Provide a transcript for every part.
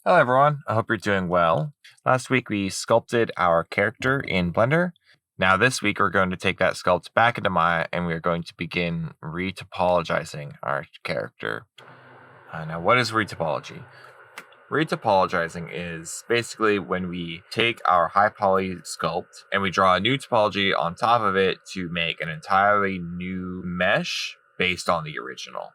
Hello everyone, I hope you're doing well. Last week we sculpted our character in Blender. Now this week we're going to take that sculpt back into Maya and we're going to begin retopologizing our character. Now what is retopology? Retopologizing is basically when we take our high poly sculpt and we draw a new topology on top of it to make an entirely new mesh based on the original.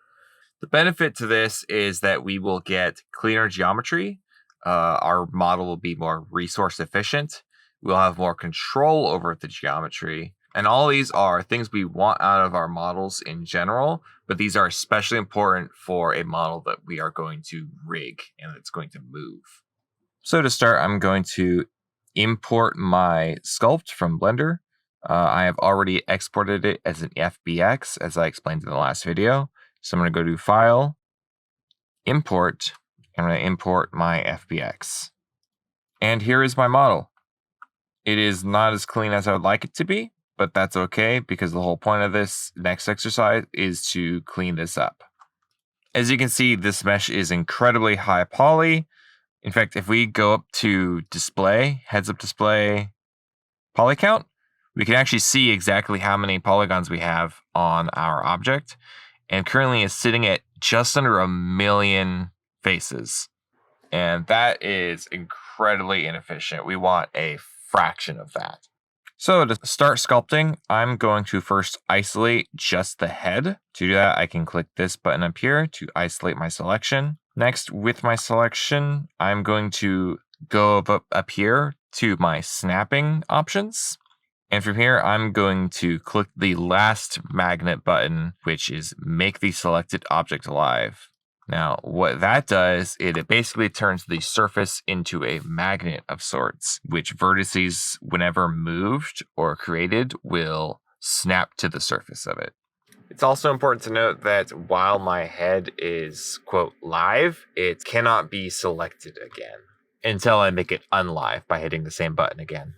The benefit to this is that we will get cleaner geometry. Our model will be more resource efficient. We'll have more control over the geometry. And all these are things we want out of our models in general, but these are especially important for a model that we are going to rig and that's going to move. So to start, I'm going to import my sculpt from Blender. I have already exported it as an FBX, as I explained in the last video. So I'm going to go to File, Import, and I'm going to import my FBX. And here is my model. It is not as clean as I would like it to be, but that's okay because the whole point of this next exercise is to clean this up. As you can see, this mesh is incredibly high poly. In fact, if we go up to display, heads up display, poly count, we can actually see exactly how many polygons we have on our object. And currently is sitting at just under 1 million faces. And that is incredibly inefficient. We want a fraction of that. So to start sculpting, I'm going to first isolate just the head. To do that, I can click this button up here to isolate my selection. Next, with my selection, I'm going to go up here to my snapping options. And from here, I'm going to click the last magnet button, which is make the selected object alive. Now, what that does, it basically turns the surface into a magnet of sorts, which vertices, whenever moved or created, will snap to the surface of it. It's also important to note that while my head is, quote, live, it cannot be selected again until I make it unlive by hitting the same button again.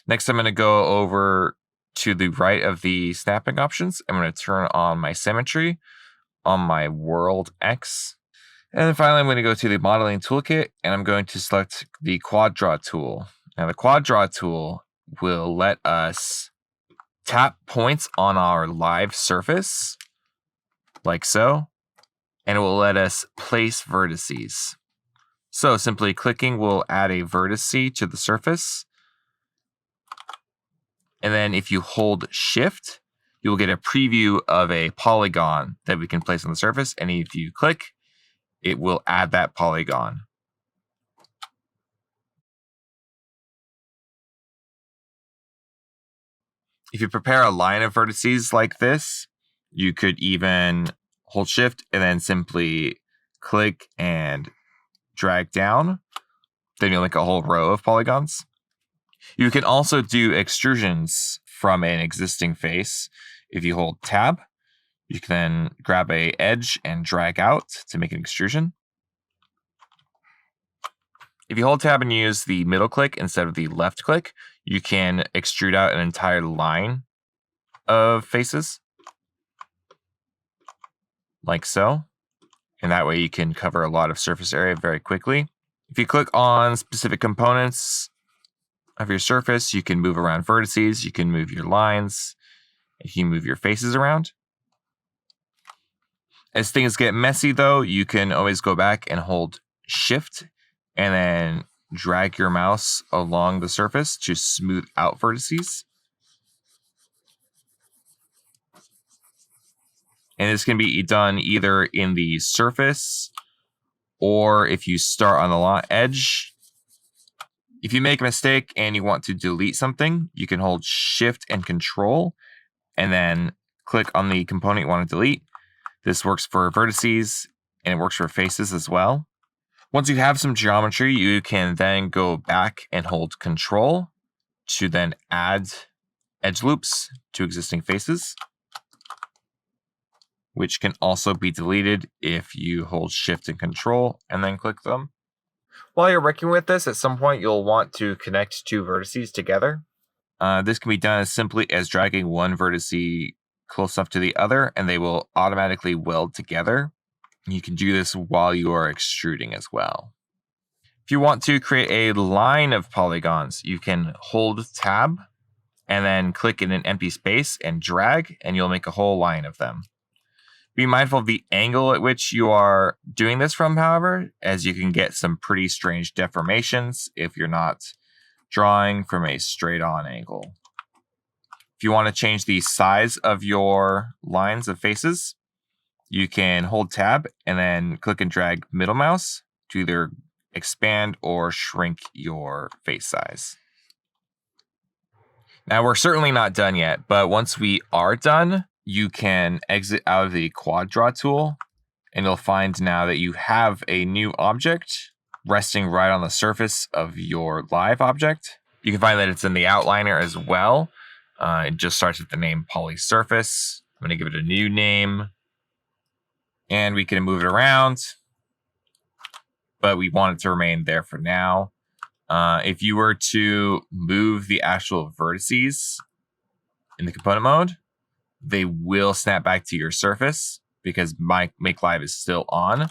Next, I'm going to go over to the right of the snapping options. I'm going to turn on my symmetry on my world X. And then finally, I'm going to go to the modeling toolkit and I'm going to select the quad draw tool. Now, the quad draw tool will let us tap points on our live surface, like so, and it will let us place vertices. So simply clicking will add a vertice to the surface. And then if you hold shift, you will get a preview of a polygon that we can place on the surface. And if you click, it will add that polygon. If you prepare a line of vertices like this, you could even hold shift and then simply click and drag down. Then you'll make a whole row of polygons. You can also do extrusions from an existing face. If you hold tab, you can then grab an edge and drag out to make an extrusion. If you hold tab and use the middle click instead of the left click, you can extrude out an entire line of faces, like so. And that way you can cover a lot of surface area very quickly. If you click on specific components of your surface, you can move around vertices, you can move your lines, you can move your faces around. As things get messy though, you can always go back and hold shift and then drag your mouse along the surface to smooth out vertices. And this can be done either in the surface or if you start on the edge. If you make a mistake and you want to delete something, you can hold shift and control and then click on the component you want to delete. This works for vertices and it works for faces as well. Once you have some geometry, you can then go back and hold control to then add edge loops to existing faces, which can also be deleted if you hold shift and control and then click them. While you're working with this, at some point you'll want to connect two vertices together. This can be done as simply as dragging one vertice close up to the other, and they will automatically weld together. You can do this while you are extruding as well. If you want to create a line of polygons, you can hold tab and then click in an empty space and drag, and you'll make a whole line of them. Be mindful of the angle at which you are doing this from, however, as you can get some pretty strange deformations if you're not drawing from a straight on angle. If you want to change the size of your lines of faces, you can hold tab and then click and drag middle mouse to either expand or shrink your face size. Now, we're certainly not done yet, but once we are done, you can exit out of the quad draw tool, and you'll find now that you have a new object resting right on the surface of your live object. You can find that it's in the outliner as well. It just starts with the name poly surface. I'm going to give it a new name, and we can move it around, but we want it to remain there for now. If you were to move the actual vertices in the component mode, they will snap back to your surface because my Make Live is still on.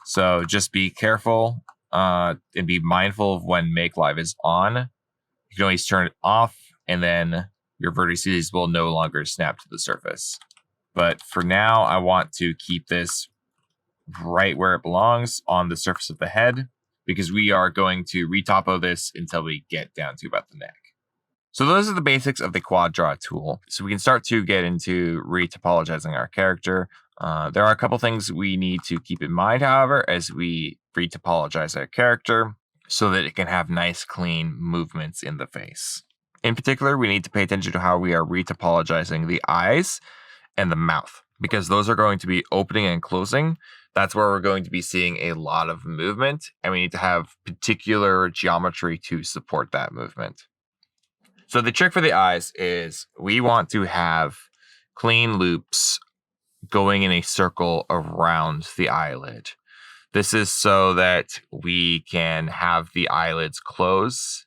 So just be careful and be mindful of when Make Live is on. You can always turn it off, and then your vertices will no longer snap to the surface. But for now, I want to keep this right where it belongs on the surface of the head, because we are going to retopo this until we get down to about the neck. So those are the basics of the quad draw tool. So we can start to get into retopologizing our character. There are a couple things we need to keep in mind, however, as we retopologize our character so that it can have nice, clean movements in the face. In particular, we need to pay attention to how we are retopologizing the eyes and the mouth, because those are going to be opening and closing. That's where we're going to be seeing a lot of movement, and we need to have particular geometry to support that movement. So the trick for the eyes is we want to have clean loops going in a circle around the eyelid. This is so that we can have the eyelids close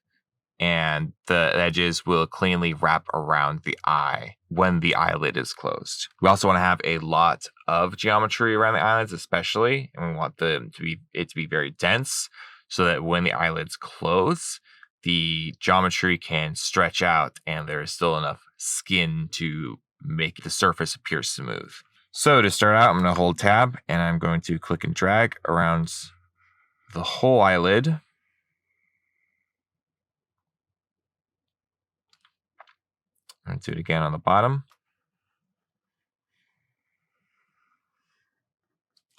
and the edges will cleanly wrap around the eye when the eyelid is closed. We also want to have a lot of geometry around the eyelids, especially, and we want it to be very dense so that when the eyelids close, the geometry can stretch out and there is still enough skin to make the surface appear smooth. So to start out, I'm going to hold tab and I'm going to click and drag around the whole eyelid. I'm going to do it again on the bottom.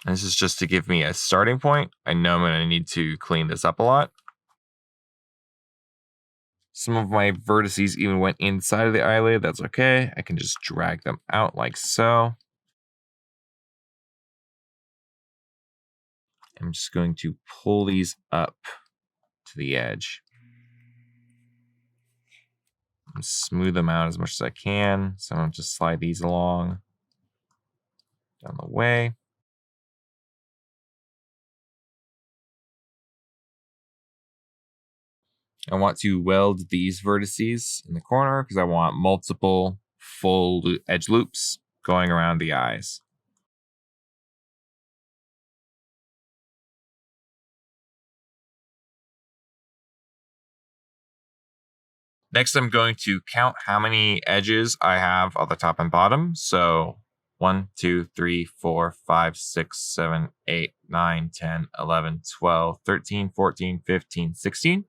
And this is just to give me a starting point. I know I'm going to need to clean this up a lot. Some of my vertices even went inside of the eyelid. That's okay. I can just drag them out like so. I'm just going to pull these up to the edge. And smooth them out as much as I can. So I'm just slide these along down the way. I want to weld these vertices in the corner because I want multiple full edge loops going around the eyes. Next, I'm going to count how many edges I have on the top and bottom. So 1, 2, 3, 4, 5, 6, 7, 8, 9, 10, 11, 12, 13, 14, 15, 16.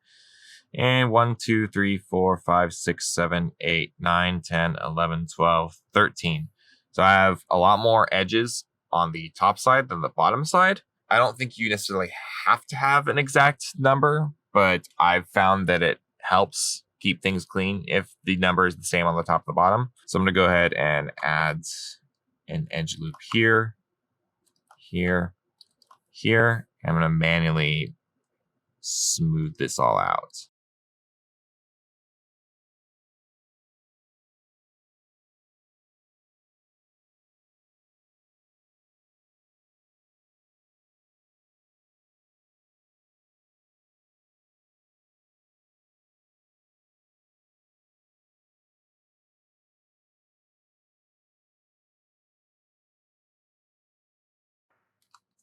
And 1, 2, 3, 4, 5, 6, 7, 8, 9, 10, 11, 12, 13. So I have a lot more edges on the top side than the bottom side. I don't think you necessarily have to have an exact number, but I've found that it helps keep things clean if the number is the same on the top and the bottom. So I'm going to go ahead and add an edge loop here, here, here. I'm going to manually smooth this all out.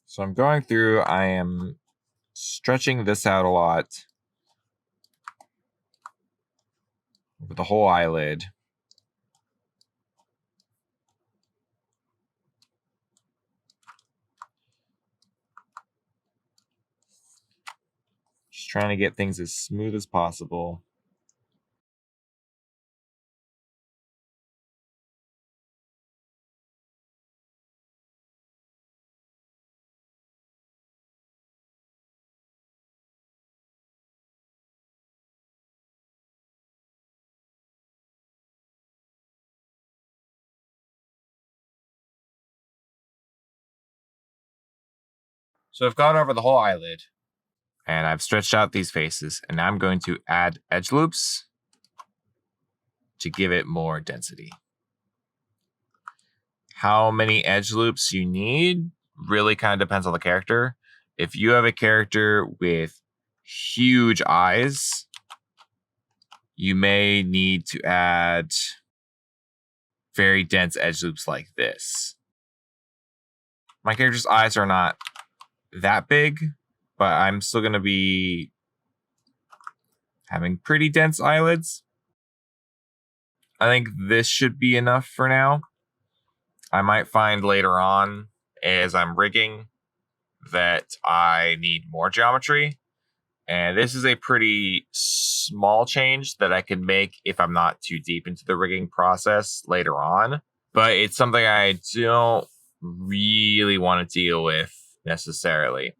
So I'm going through, I am stretching this out a lot with the whole eyelid. Just trying to get things as smooth as possible. So I've gone over the whole eyelid, and I've stretched out these faces, and now I'm going to add edge loops to give it more density. How many edge loops you need really kind of depends on the character. If you have a character with huge eyes, you may need to add very dense edge loops like this. My character's eyes are not that big, but I'm still going to be having pretty dense eyelids. I think this should be enough for now. I might find later on, as I'm rigging, that I need more geometry. And this is a pretty small change that I can make if I'm not too deep into the rigging process later on. But it's something I don't really want to deal with necessarily.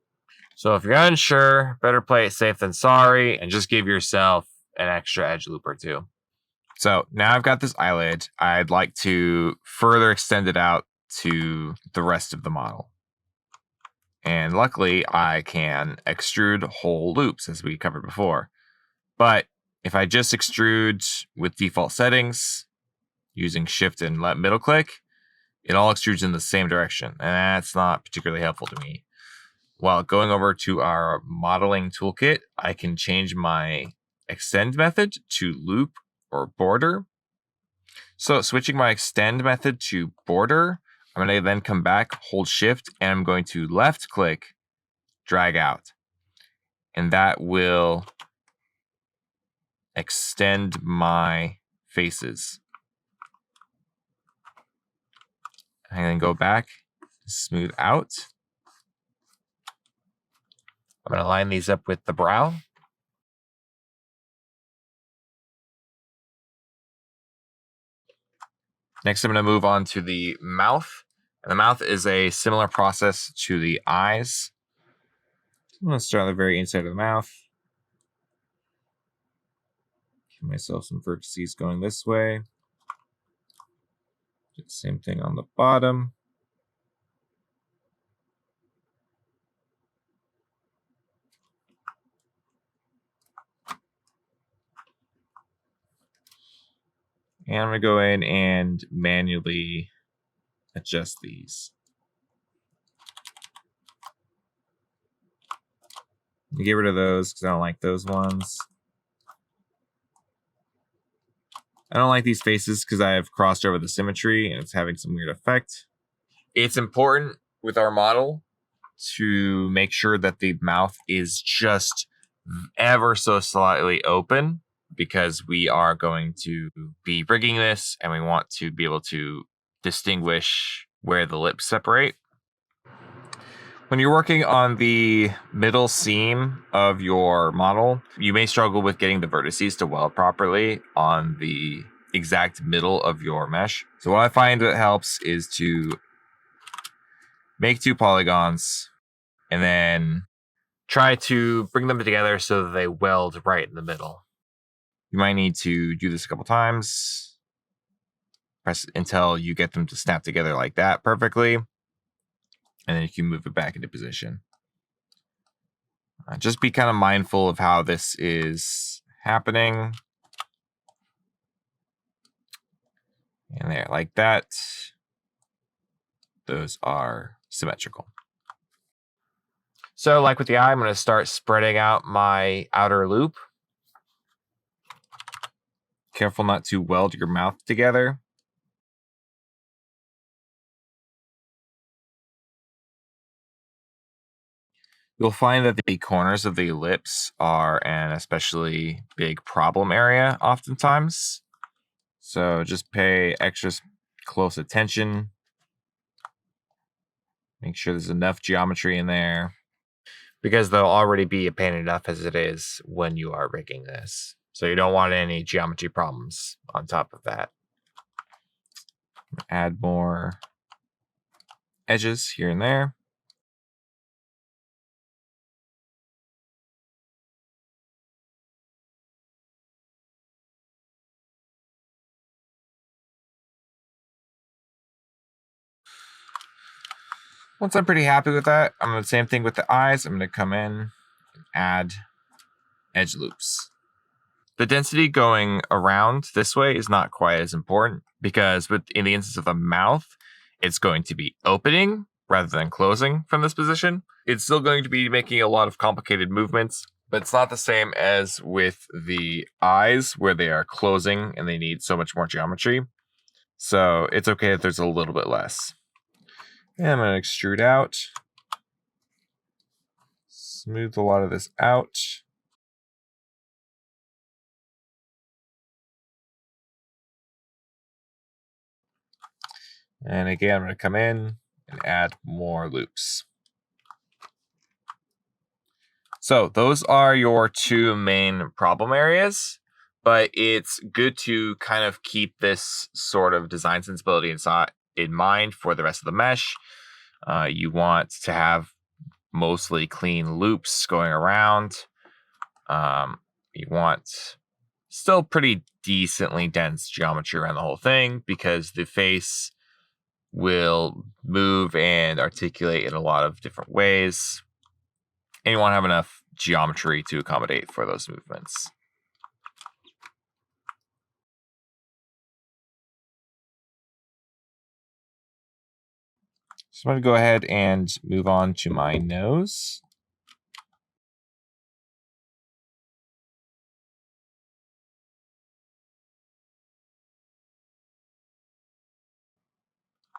So if you're unsure, better play it safe than sorry and just give yourself an extra edge loop or two. So now I've got this eyelid. I'd like to further extend it out to the rest of the model. And luckily, I can extrude whole loops, as we covered before. But if I just extrude with default settings, using Shift and middle click, it all extrudes in the same direction. And that's not particularly helpful to me. While going over to our modeling toolkit, I can change my extend method to loop or border. So switching my extend method to border, I'm going to then come back, hold Shift, and I'm going to left click, drag out. And that will extend my faces. And then go back, smooth out. I'm going to line these up with the brow. Next, I'm going to move on to the mouth. And the mouth is a similar process to the eyes. I'm going to start on the very inside of the mouth. Give myself some vertices going this way. Do the same thing on the bottom. And I'm going to go in and manually adjust these. Get rid of those because I don't like those ones. I don't like these faces because I have crossed over the symmetry and it's having some weird effect. It's important with our model to make sure that the mouth is just ever so slightly open, because we are going to be rigging this and we want to be able to distinguish where the lips separate. When you're working on the middle seam of your model, you may struggle with getting the vertices to weld properly on the exact middle of your mesh. So what I find that helps is to make 2 polygons and then try to bring them together so that they weld right in the middle. You might need to do this a couple times. Press until you get them to snap together like that perfectly. And then you can move it back into position. Just be kind of mindful of how this is happening. And there, like that. Those are symmetrical. So like with the eye, I'm going to start spreading out my outer loop. Careful not to weld your mouth together. You'll find that the corners of the ellipse are an especially big problem area oftentimes. So just pay extra close attention. Make sure there's enough geometry in there, because they'll already be a pain enough as it is when you are rigging this. So you don't want any geometry problems on top of that. Add more edges here and there. Once I'm pretty happy with that, I'm going to do the same thing with the eyes. I'm going to come in and add edge loops. The density going around this way is not quite as important, because in the instance of the mouth, it's going to be opening rather than closing from this position. It's still going to be making a lot of complicated movements, but it's not the same as with the eyes, where they are closing and they need so much more geometry. So it's okay if there's a little bit less. And I'm going to extrude out. Smooth a lot of this out. And again, I'm going to come in and add more loops. So those are your two main problem areas, but it's good to kind of keep this sort of design sensibility in mind for the rest of the mesh. You want to have mostly clean loops going around. You want still pretty decently dense geometry around the whole thing, because the face will move and articulate in a lot of different ways. And you want to have enough geometry to accommodate for those movements. So I'm going to go ahead and move on to my nose.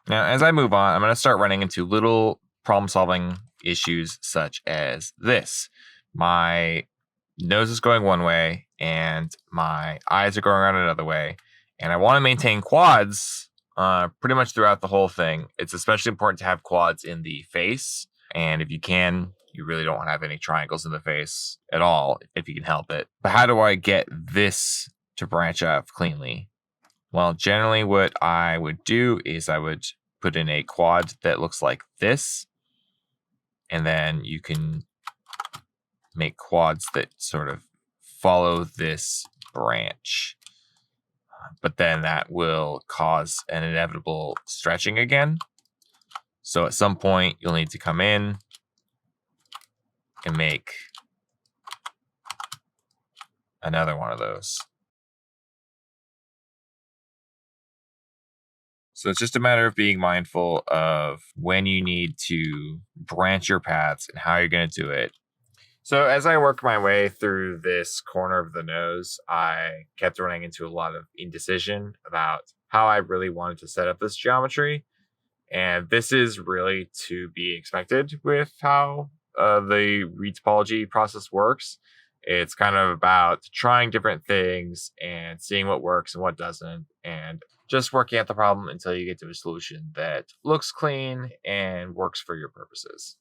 Now, as I move on, I'm going to start running into little problem-solving issues such as this. My nose is going one way, and my eyes are going around another way, and I want to maintain quads pretty much throughout the whole thing. It's especially important to have quads in the face, and if you can, you really don't want to have any triangles in the face at all, if you can help it. But how do I get this to branch off cleanly? Well, generally what I would do is I would put in a quad that looks like this, and then you can make quads that sort of follow this branch. But then that will cause an inevitable stretching again. So at some point, you'll need to come in and make another one of those. So it's just a matter of being mindful of when you need to branch your paths and how you're going to do it. So as I work my way through this corner of the nose, I kept running into a lot of indecision about how I really wanted to set up this geometry. And this is really to be expected with how the retopology process works. It's kind of about trying different things and seeing what works and what doesn't, and just working out the problem until you get to a solution that looks clean and works for your purposes.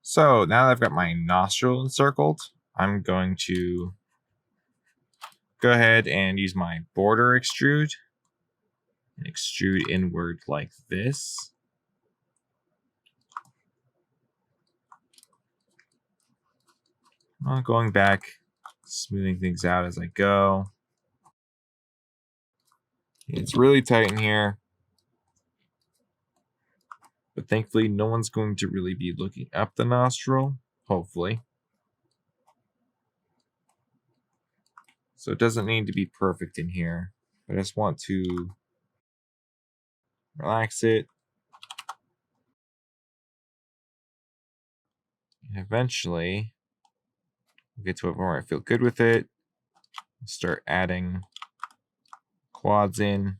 So now that I've got my nostril encircled, I'm going to go ahead and use my border extrude and extrude inward like this. Going back, smoothing things out as I go. It's really tight in here. But thankfully, no one's going to really be looking up the nostril, hopefully. So it doesn't need to be perfect in here. I just want to relax it. And eventually, we'll get to a point where I feel good with it. Start adding quads in.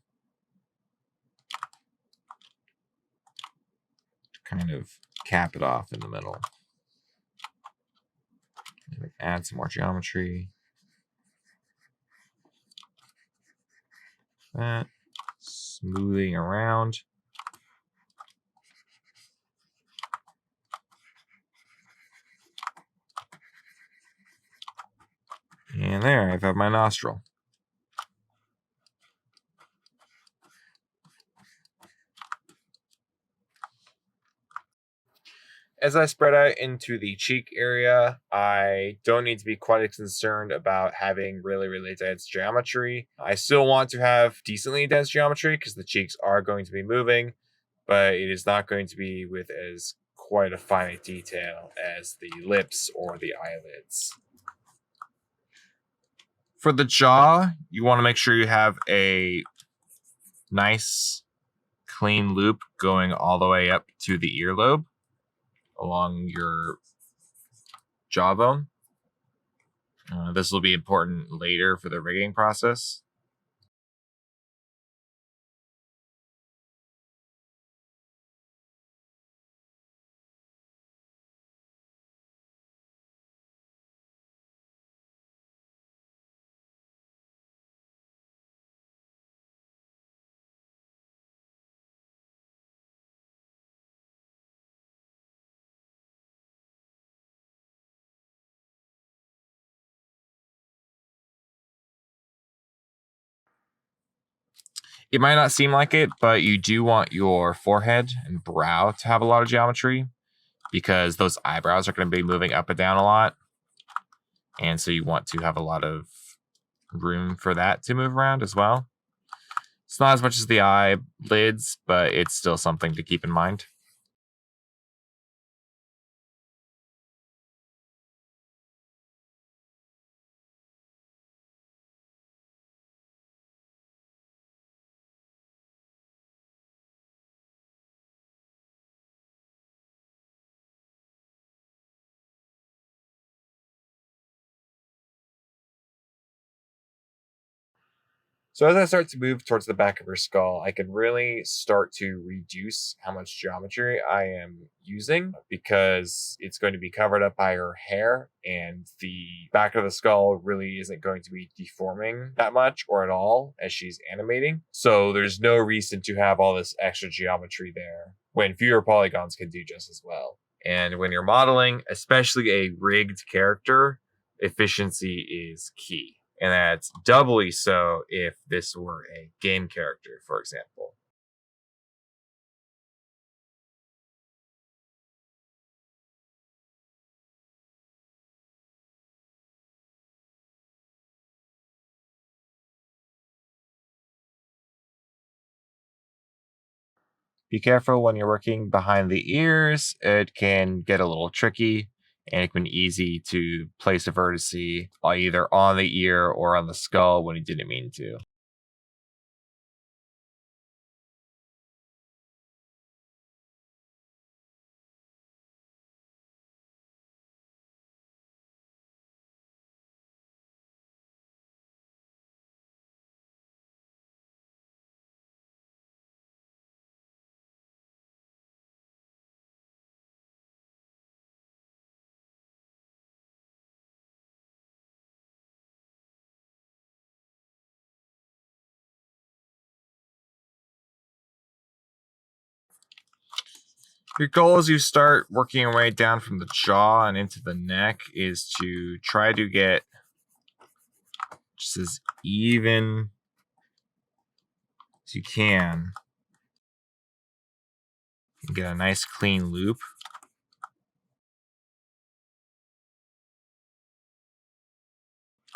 To kind of cap it off in the middle. And add some more geometry. That. Smoothing around. And there, I've had my nostril. As I spread out into the cheek area, I don't need to be quite as concerned about having really, really dense geometry. I still want to have decently dense geometry because the cheeks are going to be moving, but it is not going to be with as quite a fine detail as the lips or the eyelids. For the jaw, you want to make sure you have a nice clean loop going all the way up to the earlobe along your jawbone. This will be important later for the rigging process. It might not seem like it, but you do want your forehead and brow to have a lot of geometry because those eyebrows are going to be moving up and down a lot. And so you want to have a lot of room for that to move around as well. It's not as much as the eyelids, but it's still something to keep in mind. So as I start to move towards the back of her skull, I can really start to reduce how much geometry I am using because it's going to be covered up by her hair and the back of the skull really isn't going to be deforming that much or at all as she's animating. So there's no reason to have all this extra geometry there when fewer polygons can do just as well. And when you're modeling, especially a rigged character, efficiency is key. And that's doubly so if this were a game character, for example. Be careful when you're working behind the ears. It can get a little tricky and it can be easy to place a vertice either on the ear or on the skull when you didn't mean to. Your goal as you start working your way down from the jaw and into the neck is to try to get just as even as you can and get a nice clean loop.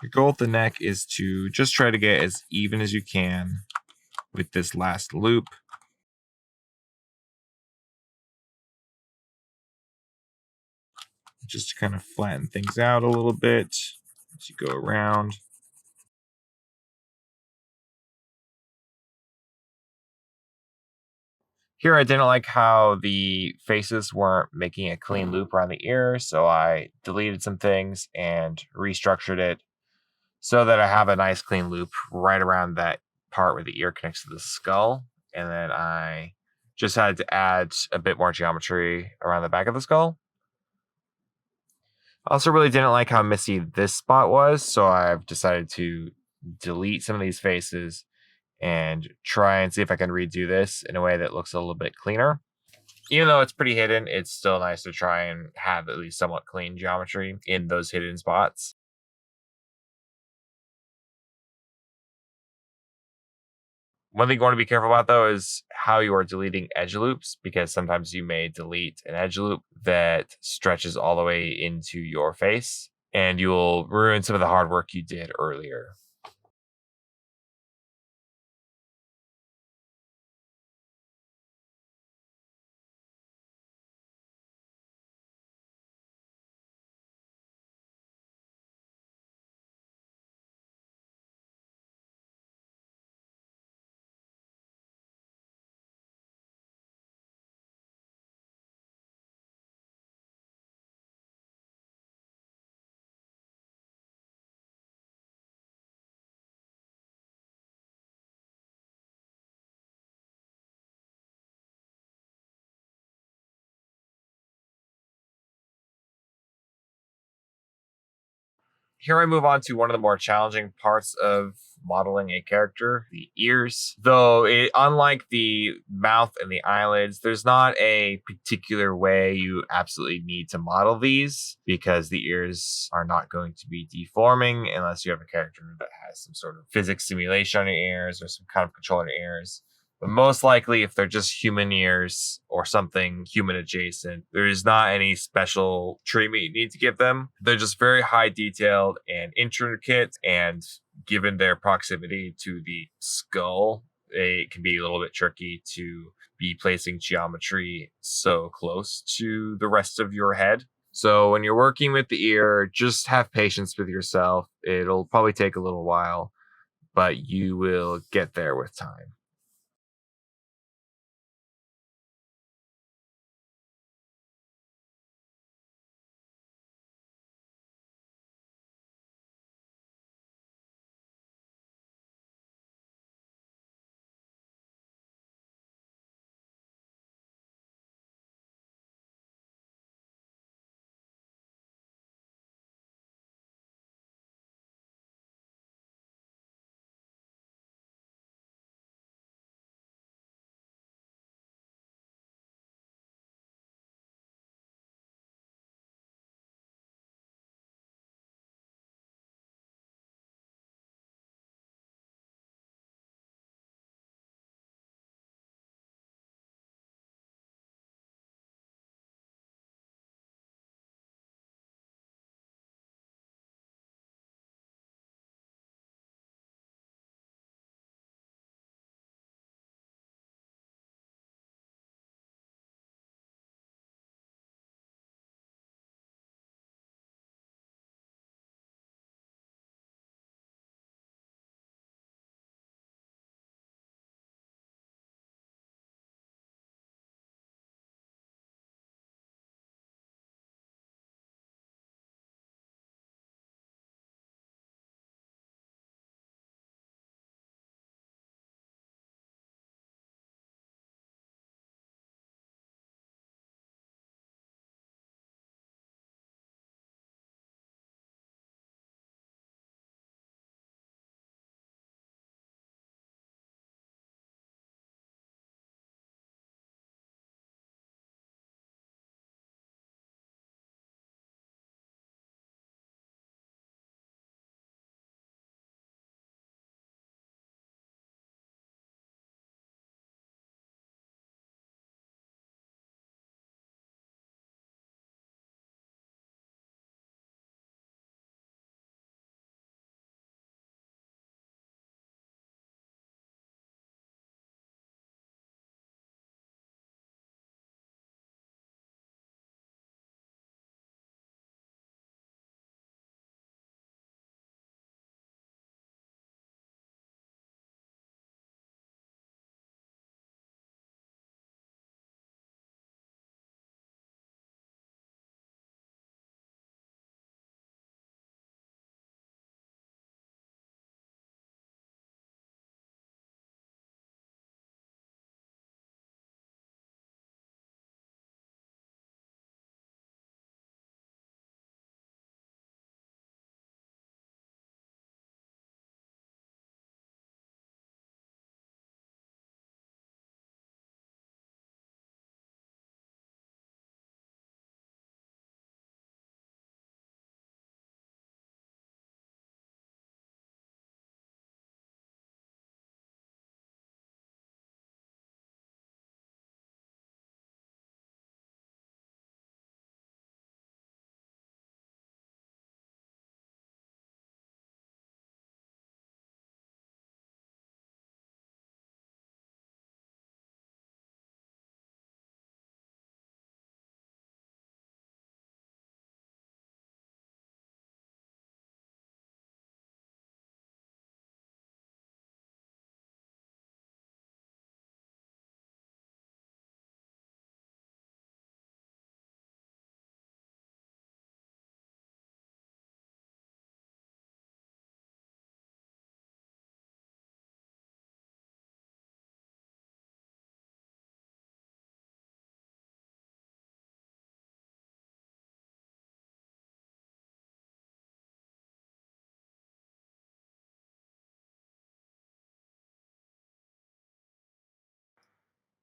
Your goal with the neck is to just try to get as even as you can with this last loop. just to kind of flatten things out a little bit as you go around. Here, I didn't like how the faces weren't making a clean loop around the ear, so I deleted some things and restructured it so that I have a nice clean loop right around that part where the ear connects to the skull. And then I just had to add a bit more geometry around the back of the skull. I also really didn't like how messy this spot was, so I've decided to delete some of these faces and try and see if I can redo this in a way that looks a little bit cleaner. Even though it's pretty hidden, it's still nice to try and have at least somewhat clean geometry in those hidden spots. One thing you want to be careful about though is how you are deleting edge loops, because sometimes you may delete an edge loop that stretches all the way into your face and you'll ruin some of the hard work you did earlier. Here I move on to one of the more challenging parts of modeling a character, the ears. Though, unlike the mouth and the eyelids, there's not a particular way you absolutely need to model these because the ears are not going to be deforming unless you have a character that has some sort of physics simulation on your ears or some kind of control on your ears. But most likely, if they're just human ears or something human adjacent, there is not any special treatment you need to give them. They're just very high detailed and intricate, and given their proximity to the skull, it can be a little bit tricky to be placing geometry so close to the rest of your head. So when you're working with the ear, just have patience with yourself. It'll probably take a little while, but you will get there with time.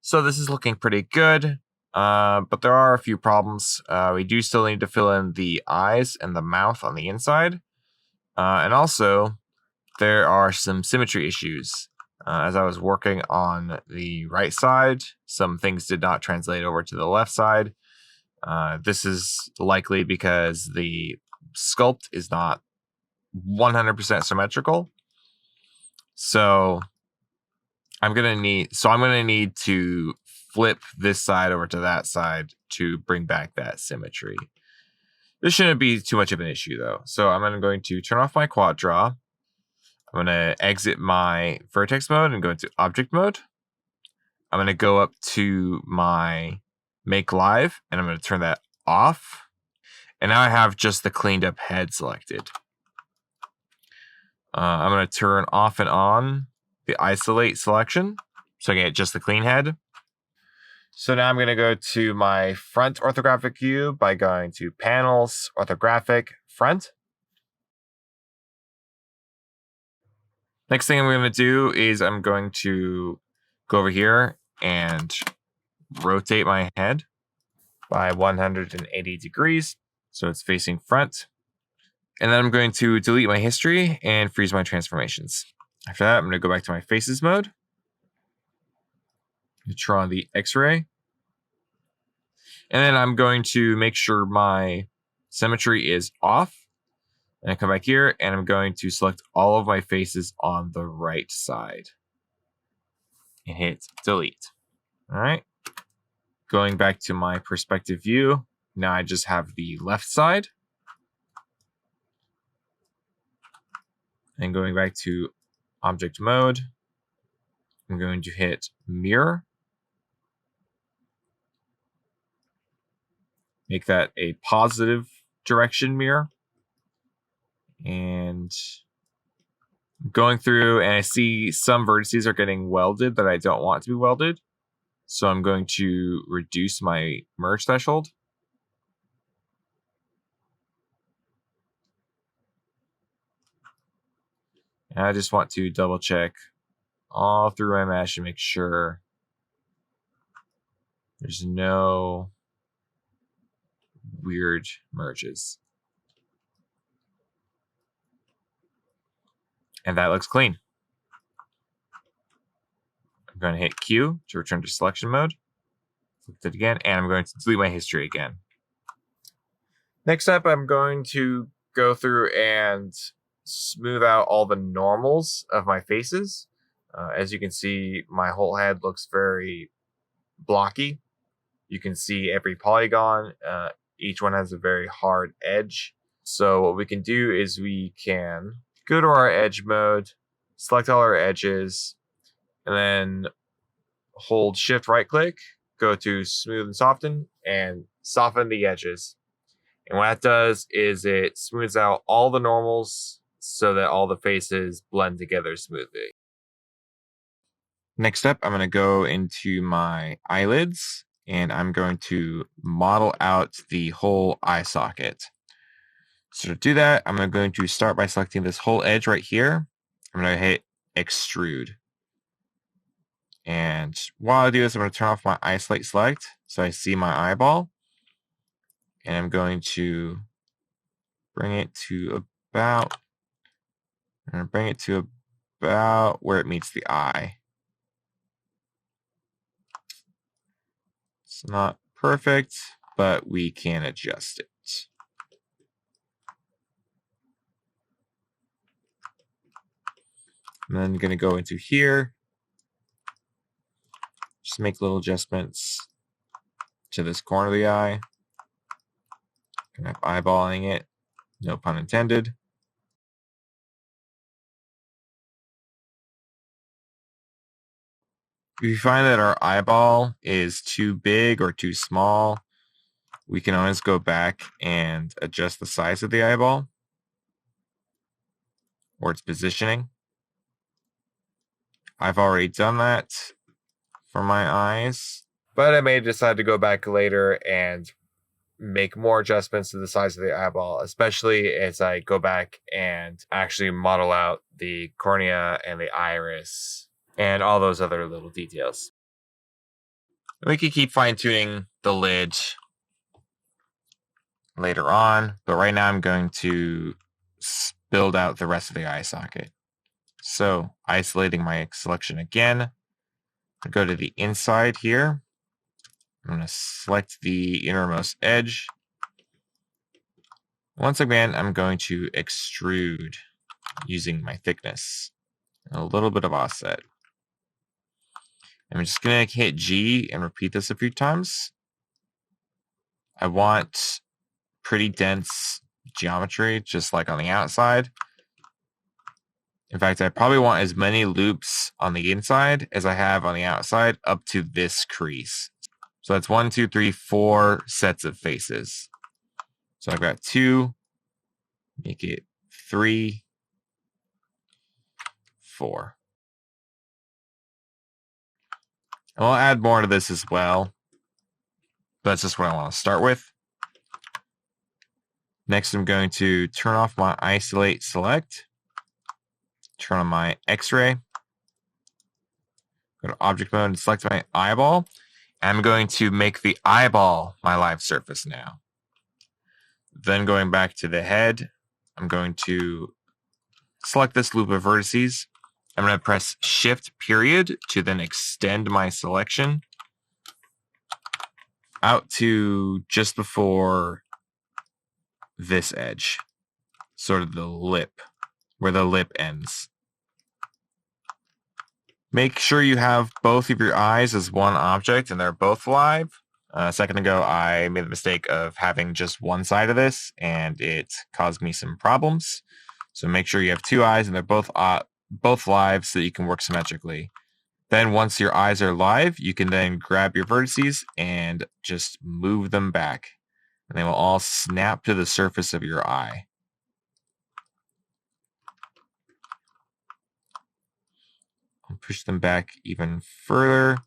So this is looking pretty good, but there are a few problems. We do still need to fill in the eyes and the mouth on the inside. And also, there are some symmetry issues. As I was working on the right side, some things did not translate over to the left side. This is likely because the sculpt is not 100% symmetrical. So I'm gonna need to flip this side over to that side to bring back that symmetry. This shouldn't be too much of an issue though. So I'm going to turn off my quad draw. I'm going to exit my vertex mode and go into object mode. I'm going to go up to my make live and I'm going to turn that off. And now I have just the cleaned up head selected. I'm going to turn off and on the isolate selection so I get just the clean head. So now I'm going to go to my front orthographic view by going to panels, orthographic, front. Next thing I'm going to do is I'm going to go over here and rotate my head by 180 degrees so it's facing front. And then I'm going to delete my history and freeze my transformations. After that, I'm going to go back to my faces mode. Draw on the X-ray. And then I'm going to make sure my symmetry is off. And I come back here and I'm going to select all of my faces on the right side. And hit delete. All right. Going back to my perspective view. Now I just have the left side. And going back to object mode, I'm going to hit mirror. Make that a positive direction mirror. And going through and I see some vertices are getting welded that I don't want to be welded. So I'm going to reduce my merge threshold. And I just want to double check all through my mesh and make sure there's no weird merges. And that looks clean. I'm going to hit Q to return to selection mode. Select it again, and I'm going to delete my history again. Next up, I'm going to go through and smooth out all the normals of my faces. As you can see, my whole head looks very blocky. You can see every polygon. Each one has a very hard edge. So what we can do is we can go to our edge mode, select all our edges, and then hold shift right click, go to smooth and soften, and soften the edges. And what that does is it smooths out all the normals so that all the faces blend together smoothly. Next up, I'm going to go into my eyelids and I'm going to model out the whole eye socket. So to do that, I'm going to start by selecting this whole edge right here. I'm going to hit extrude. And while I do this, I'm going to turn off my isolate select so I see my eyeball. And I'm going to bring it to about where it meets the eye. It's not perfect, but we can adjust it. I'm then going to go into here, just make little adjustments to this corner of the eye. Kind of eyeballing it, no pun intended. If you find that our eyeball is too big or too small, we can always go back and adjust the size of the eyeball or its positioning. I've already done that for my eyes, but I may decide to go back later and make more adjustments to the size of the eyeball, especially as I go back and actually model out the cornea and the iris and all those other little details. We can keep fine-tuning the lid later on, but right now I'm going to build out the rest of the eye socket. So, isolating my selection again, I go to the inside here. I'm going to select the innermost edge. Once again, I'm going to extrude using my thickness. A little bit of offset. I'm just going to hit G and repeat this a few times. I want pretty dense geometry, just like on the outside. In fact, I probably want as many loops on the inside as I have on the outside up to this crease. So that's 1, 2, 3, 4 sets of faces. So I've got 2, make it 3, 4. And I'll add more to this as well. But that's just what I want to start with. Next, I'm going to turn off my isolate select. Turn on my X-ray. Go to object mode and select my eyeball. I'm going to make the eyeball my live surface now. Then going back to the head, I'm going to select this loop of vertices. I'm going to press Shift period to then extend my selection out to just before this edge, sort of the lip, where the lip ends. Make sure you have both of your eyes as one object and they're both live. A second ago, I made the mistake of having just one side of this, and it caused me some problems. So make sure you have 2 eyes and they're both live so that you can work symmetrically. Then once your eyes are live, you can then grab your vertices and just move them back. And they will all snap to the surface of your eye. I'll push them back even further.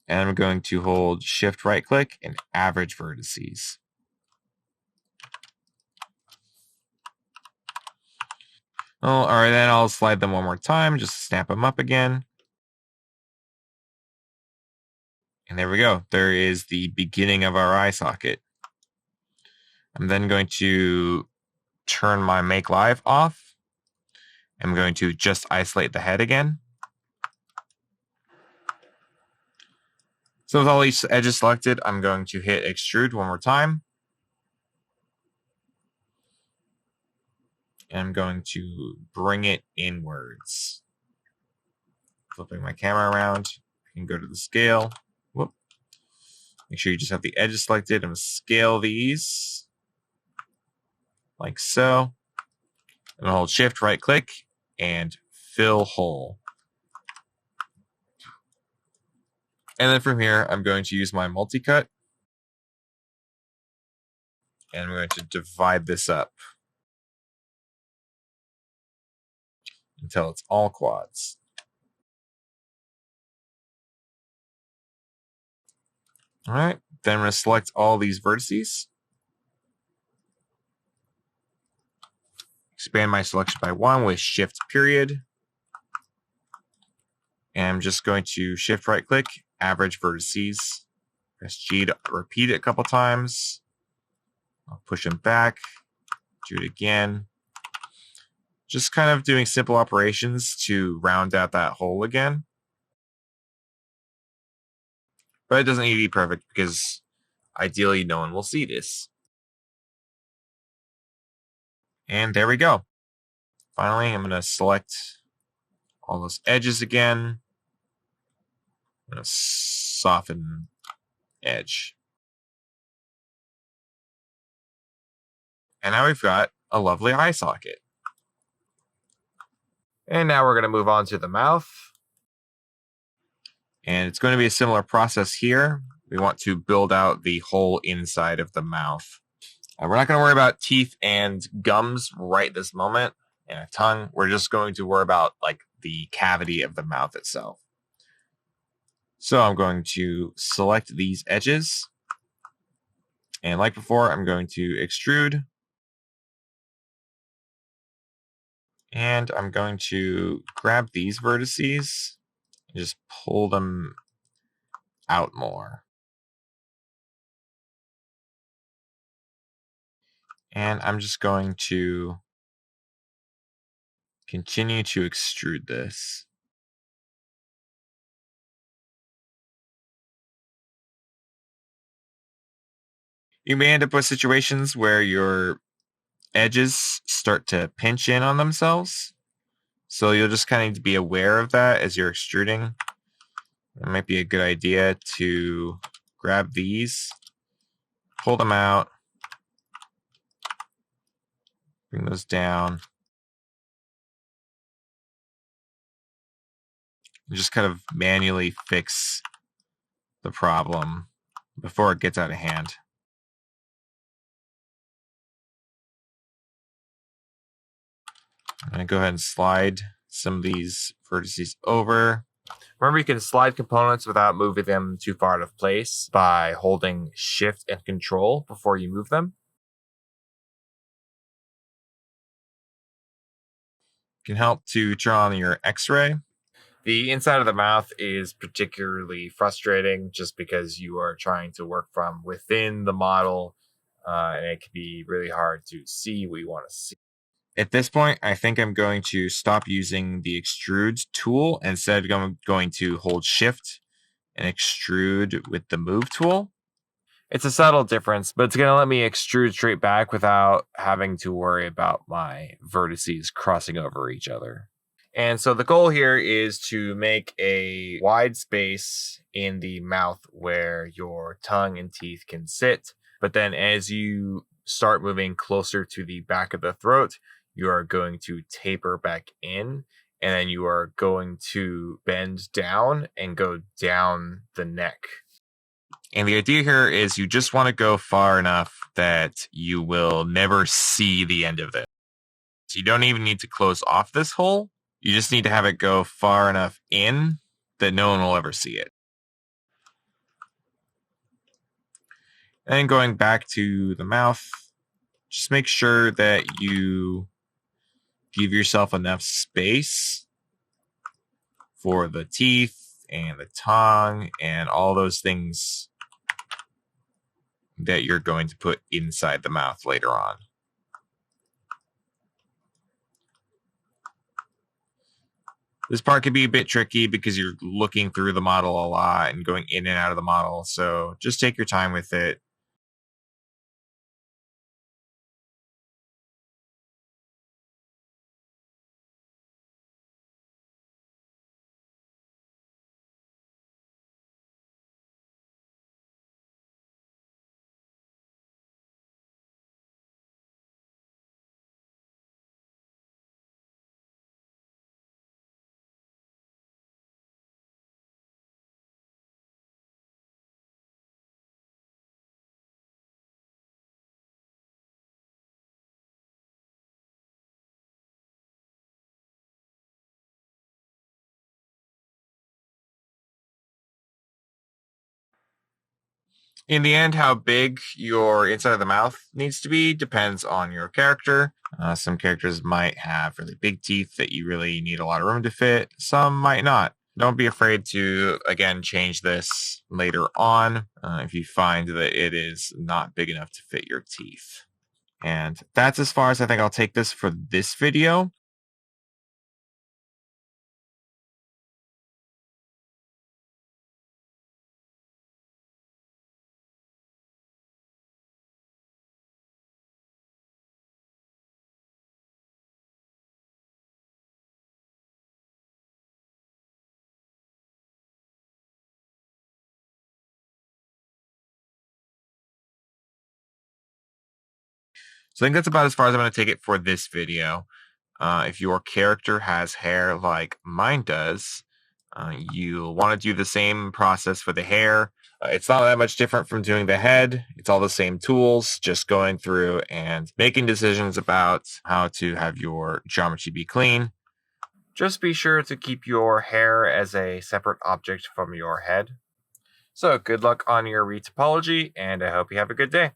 And I'm going to hold Shift right click and average vertices. All right, then I'll slide them one more time, just snap them up again. And there we go. There is the beginning of our eye socket. I'm then going to turn my make live off. I'm going to just isolate the head again. So with all these edges selected, I'm going to hit extrude one more time. And I'm going to bring it inwards. Flipping my camera around, I can go to the scale. Whoop. Make sure you just have the edges selected. I'm going to scale these like so. I'm going to hold Shift, right click, and fill hole. And then from here, I'm going to use my multi-cut. And I'm going to divide this up until it's all quads. All right, then I'm going to select all these vertices. Expand my selection by 1 with Shift period. And I'm just going to Shift right click, average vertices. Press G to repeat it a couple times. I'll push them back, do it again. Just kind of doing simple operations to round out that hole again. But it doesn't need to be perfect because ideally no one will see this. And there we go. Finally, I'm going to select all those edges again. I'm going to soften edge. And now we've got a lovely eye socket. And now we're going to move on to the mouth. And it's going to be a similar process here. We want to build out the whole inside of the mouth. We're not going to worry about teeth and gums right this moment, and a tongue. We're just going to worry about like the cavity of the mouth itself. So I'm going to select these edges. And like before, I'm going to extrude. And I'm going to grab these vertices and just pull them out more. And I'm just going to continue to extrude this. You may end up with situations where your edges start to pinch in on themselves. So you'll just kind of need to be aware of that as you're extruding. It might be a good idea to grab these, pull them out, bring those down, and just kind of manually fix the problem before it gets out of hand. I'm going to go ahead and slide some of these vertices over. Remember, you can slide components without moving them too far out of place by holding Shift and Control before you move them. It can help to turn on your X-ray. The inside of the mouth is particularly frustrating just because you are trying to work from within the model, and it can be really hard to see what you want to see. At this point, I think I'm going to stop using the extrude tool. Instead, I'm going to hold Shift and extrude with the move tool. It's a subtle difference, but it's going to let me extrude straight back without having to worry about my vertices crossing over each other. And so the goal here is to make a wide space in the mouth where your tongue and teeth can sit. But then as you start moving closer to the back of the throat, you are going to taper back in, and then you are going to bend down and go down the neck. And the idea here is you just want to go far enough that you will never see the end of it. So you don't even need to close off this hole. You just need to have it go far enough in that no one will ever see it. And going back to the mouth, just make sure that you give yourself enough space for the teeth and the tongue and all those things that you're going to put inside the mouth later on. This part can be a bit tricky because you're looking through the model a lot and going in and out of the model, so just take your time with it. In the end, how big your inside of the mouth needs to be depends on your character. Some characters might have really big teeth that you really need a lot of room to fit. Some might not. Don't be afraid to, again, change this later on if you find that it is not big enough to fit your teeth. And that's as far as I think I'll take this for this video. So I think that's about as far as I'm going to take it for this video. If your character has hair like mine does, you'll want to do the same process for the hair. It's not that much different from doing the head. It's all the same tools, just going through and making decisions about how to have your geometry be clean. Just be sure to keep your hair as a separate object from your head. So good luck on your retopology, and I hope you have a good day.